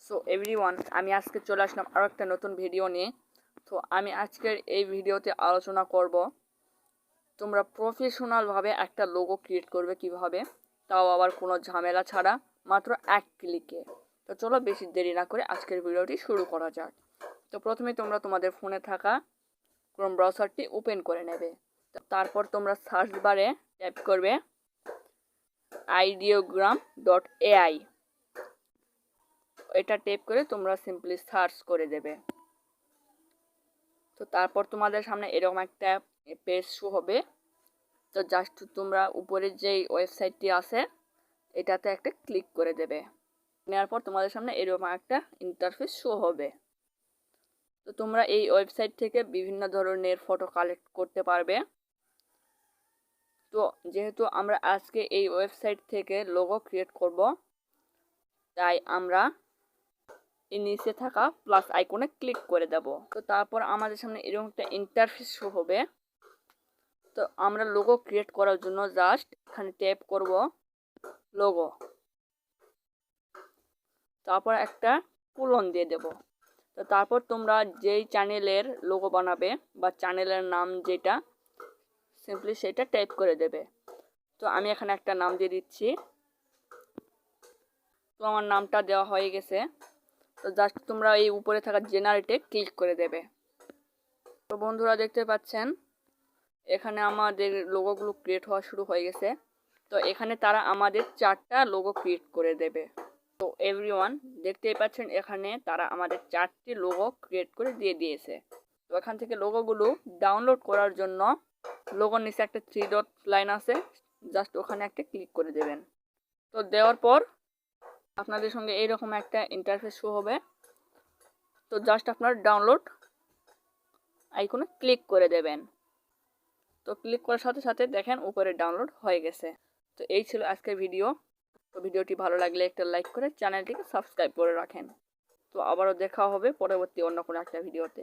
So everyone, আমি আজকে চলে আসলাম আরও একটা নতুন ভিডিও নিয়ে। তো আমি আজকের এই ভিডিওতে আলোচনা করব তোমরা প্রফেশনালভাবে একটা লোগো ক্রিয়েট করবে কিভাবে, তাও আবার কোনো ঝামেলা ছাড়া, মাত্র এক ক্লিকে। তো চলো বেশি দেরি না করে আজকের ভিডিওটি শুরু করা যাক। তো প্রথমে তোমরা তোমাদের ফোনে থাকা ক্রোম ব্রাউজারটি ওপেন করে নেবে। তারপর তোমরা সার্চ বারে টাইপ করবে ideogram.ai। এটা টাইপ করে তোমরা সিম্পলি সার্চ করে দেবে। তো তারপর তোমাদের সামনে এরকম একটা পেজ শো হবে। তো জাস্ট তোমরা উপরে যেই ওয়েবসাইটটি আছে এটাতে একটা ক্লিক করে দেবে। নেওয়ার পর তোমাদের সামনে এরকম একটা ইন্টারফেস শো হবে। তো তোমরা এই ওয়েবসাইট থেকে বিভিন্ন ধরনের ফটো কালেক্ট করতে পারবে। তো যেহেতু আমরা আজকে এই ওয়েবসাইট থেকে লোগো ক্রিয়েট করব, তাই আমরা এই নিচে থাকা প্লাস আইকনে ক্লিক করে দেব। তো তারপর আমাদের সামনে এরকম একটা ইন্টারফেস শো হবে। তো আমরা লোগো ক্রিয়েট করার জন্য জাস্ট এখানে ট্যাপ করব লোগো, তারপর একটা কোলন দিয়ে দেব। তো তারপর তোমরা যেই চ্যানেলের লোগো বানাবে বা চ্যানেলের নাম যেটা, সিম্পলি সেটা টাইপ করে দেবে। তো আমি এখানে একটা নাম দিয়ে দিচ্ছি। তো আমার নামটা দেওয়া হয়ে গেছে। তো জাস্ট তোমরা এই উপরে থাকা জেনারেটে ক্লিক করে দেবে। তো বন্ধুরা দেখতে পাচ্ছেন এখানে আমাদের লোগোগুলো ক্রিয়েট হওয়া শুরু হয়ে গেছে। তো এখানে তারা আমাদের 4টা লোগো ক্রিয়েট করে দেবে। তো এভরিওয়ান দেখতেই পাচ্ছেন এখানে তারা আমাদের 4টি লোগো ক্রিয়েট করে দিয়ে দিয়েছে। তো এখান থেকে লোগোগুলো ডাউনলোড করার জন্য লোগোর নিচে একটা 3 ডট লাইন আছে, জাস্ট ওখানে একটা ক্লিক করে দেবেন। তো দেওয়ার পর আপনাদের সঙ্গে এইরকম একটা ইন্টারফেস শো হবে। তো জাস্ট আপনার ডাউনলোড আইকনে ক্লিক করে দেবেন। তো ক্লিক করার সাথে সাথে দেখেন উপরে ডাউনলোড হয়ে গেছে। তো এই ছিল আজকের ভিডিও। তো ভিডিওটি ভালো লাগলে একটা লাইক করে চ্যানেলটিকে সাবস্ক্রাইব করে রাখেন। তো আবারও দেখা হবে পরবর্তী অন্য কোনো একটা ভিডিওতে।